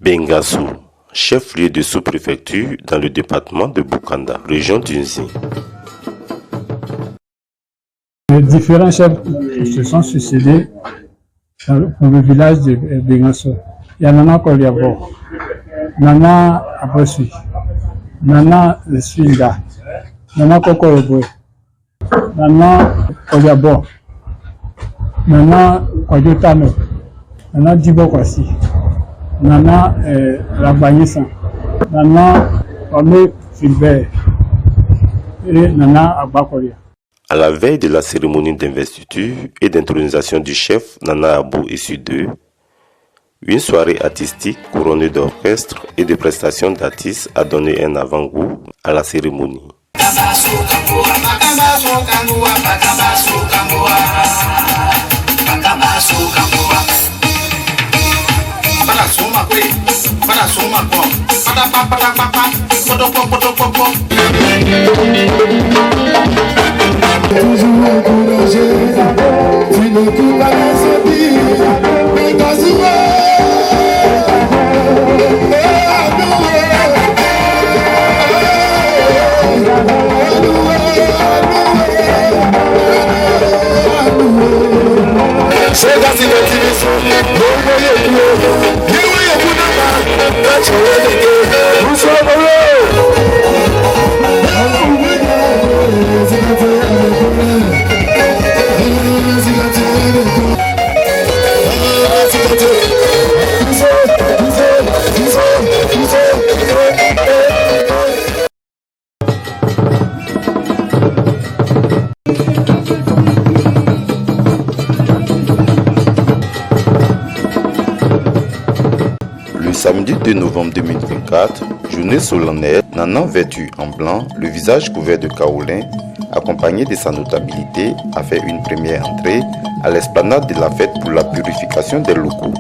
Bengassou, chef-lieu de sous-préfecture dans le département de Boukanda, région d'Unzi. Les différents chefs se sont succédés pour le village de Bengassou. Il y a Nana Koliabo, Nana Abosui, Nana Swinga, Nana Kokorobo, Nana Koliabo, Nana Kodjotano, Nana Djibokwasi, Nana Rabanyisa, Nana Ome Filbert et Nana Abakolia. À la veille de la cérémonie d'investiture et d'intronisation du chef Nana Abou Issu II, une soirée artistique couronnée d'orchestre et de prestations d'artistes a donné un avant-goût à la cérémonie. Toujours encouragé, tu ne peux pas les sortir, mais dans ce Samedi 2 novembre 2024, journée solennelle, Nana vêtu en blanc, le visage couvert de kaolin, accompagné de sa notabilité, a fait une première entrée à l'esplanade de la fête pour la purification des locaux.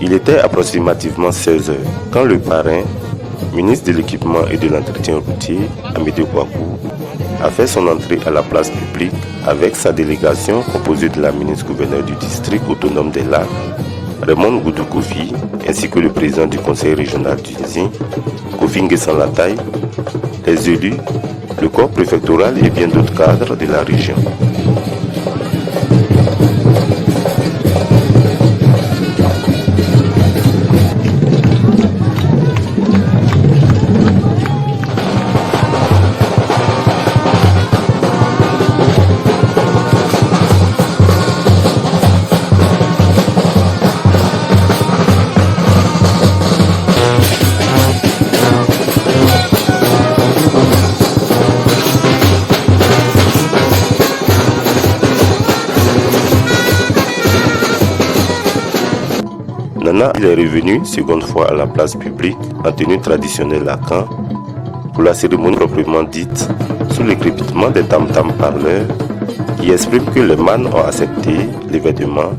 Il était approximativement 16 h quand le parrain, ministre de l'équipement et de l'entretien routier, Amédée Kouakou, a fait son entrée à la place publique avec sa délégation composée de la ministre-gouverneur du district autonome des Lacs, Raymond Goudou Kofi, ainsi que le président du conseil régional d'Unzi, Kofi Nguessan Lataï, les élus, le corps préfectoral et bien d'autres cadres de la région. Nana il est revenu seconde fois à la place publique en tenue traditionnelle à Caen pour la cérémonie proprement dite sous le crépitement des tam-tam parleurs qui exprime que les mânes ont accepté l'événement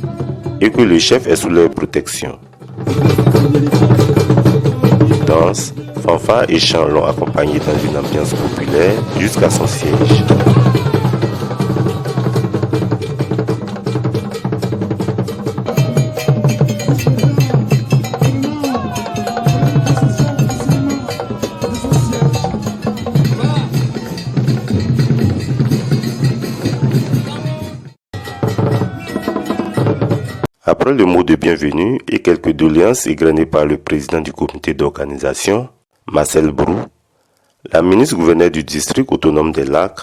et que le chef est sous leur protection. Danse, fanfare et chants l'ont accompagné dans une ambiance populaire jusqu'à son siège. Après le mot de bienvenue et quelques doléances égrenées par le président du comité d'organisation, Marcel Brou, la ministre gouverneure du district autonome des Lacs,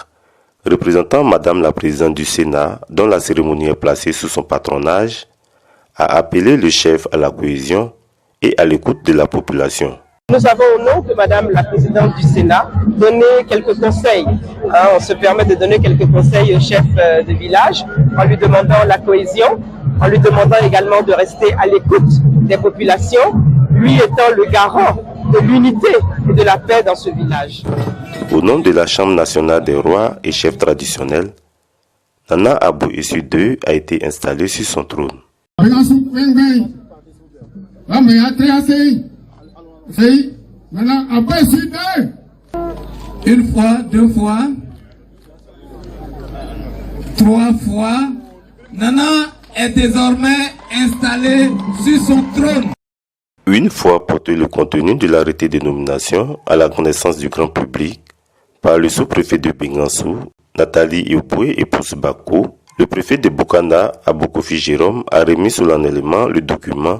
représentant Madame la présidente du Sénat, dont la cérémonie est placée sous son patronage, a appelé le chef à la cohésion et à l'écoute de la population. Nous avons au nom de Madame la présidente du Sénat donné quelques conseils. On se permet de donner quelques conseils au chef de village en lui demandant la cohésion, en lui demandant également de rester à l'écoute des populations, lui étant le garant de l'unité et de la paix dans ce village. Au nom de la Chambre nationale des rois et chefs traditionnels, Nana Abou Essu II a été installé sur son trône. Une fois, deux fois, trois fois, Nana est désormais installé sur son trône. Une fois porté le contenu de l'arrêté de nomination à la connaissance du grand public par le sous-préfet de Bingansou, Nathalie Iopoué et Pousse Bako, le préfet de Bokanda, Abokofi Jérôme, a remis solennellement le document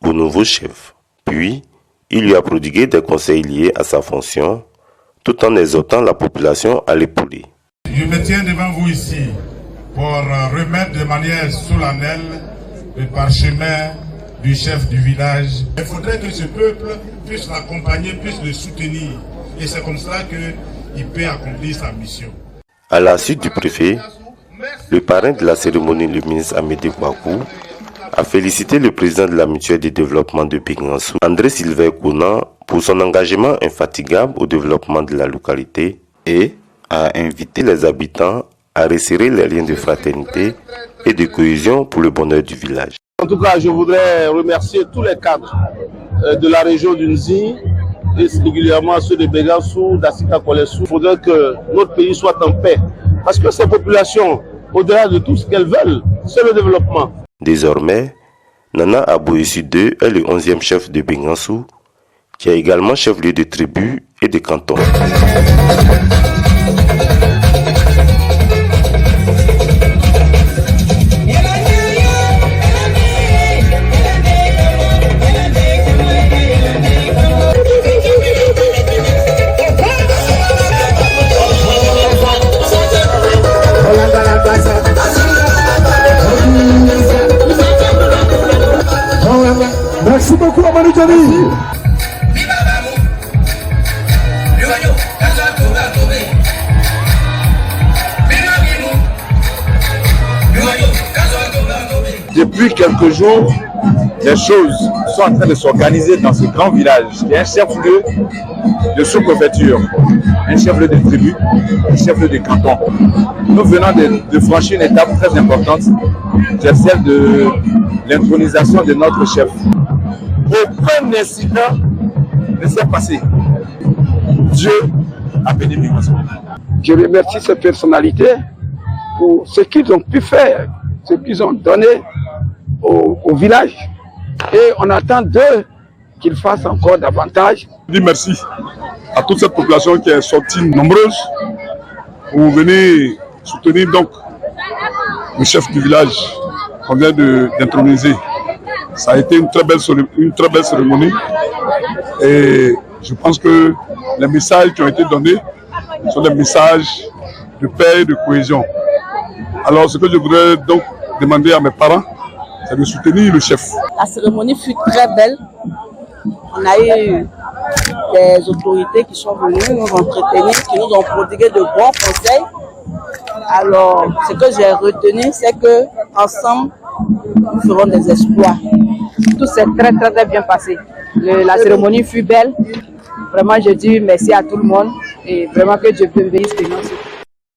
au nouveau chef. Puis, il lui a prodigué des conseils liés à sa fonction, tout en exhortant la population à l'épauler. Je me tiens devant vous ici pour remettre de manière solennelle le parchemin du chef du village. Il faudrait que ce peuple puisse l'accompagner, puisse le soutenir. Et c'est comme cela qu'il peut accomplir sa mission. À la suite du préfet, le parrain de la cérémonie, le ministre Amédée Kouakou, a félicité le président de la mutuelle de développement de Bingansou, André Sylvain Kounan, pour son engagement infatigable au développement de la localité et a invité les habitants à resserrer les liens de fraternité et de cohésion pour le bonheur du village. En tout cas, je voudrais remercier tous les cadres de la région du Nzi et singulièrement ceux de Bingansou, d'Assika Kolessou. Il faudrait que notre pays soit en paix. Parce que ces populations, au-delà de tout ce qu'elles veulent, c'est le développement. Désormais, Nana Abou Essu II est le 11e chef de Bingansou, qui est également chef-lieu de tribu et de canton. Merci beaucoup, Amadou Djani. Depuis quelques jours, les choses sont en train de s'organiser dans ce grand village. Il y a un chef-lieu de sous-préfecture, un chef-lieu de tribu, un chef-lieu de canton. Nous venons de franchir une étape très importante, c'est celle de l'intronisation de notre chef. Aucun incident ne s'est passé. Dieu a béni Bingansou. Je remercie ces personnalités pour ce qu'ils ont pu faire, ce qu'ils ont donné au village. Et on attend d'eux qu'ils fassent encore davantage. Je dis merci à toute cette population qui est sortie nombreuse pour venir soutenir donc le chef du village qu'on vient d'introniser. Ça a été une très belle cérémonie et je pense que les messages qui ont été donnés sont des messages de paix et de cohésion. Alors ce que je voudrais donc demander à mes parents, c'est de soutenir le chef. La cérémonie fut très belle. On a eu des autorités qui sont venues nous entretenir, qui nous ont prodigué de bons conseils. Alors, ce que j'ai retenu, c'est que ensemble, nous ferons des exploits. Tout s'est très bien passé. La cérémonie fut belle. Vraiment, je dis merci à tout le monde et vraiment que Dieu bénisse.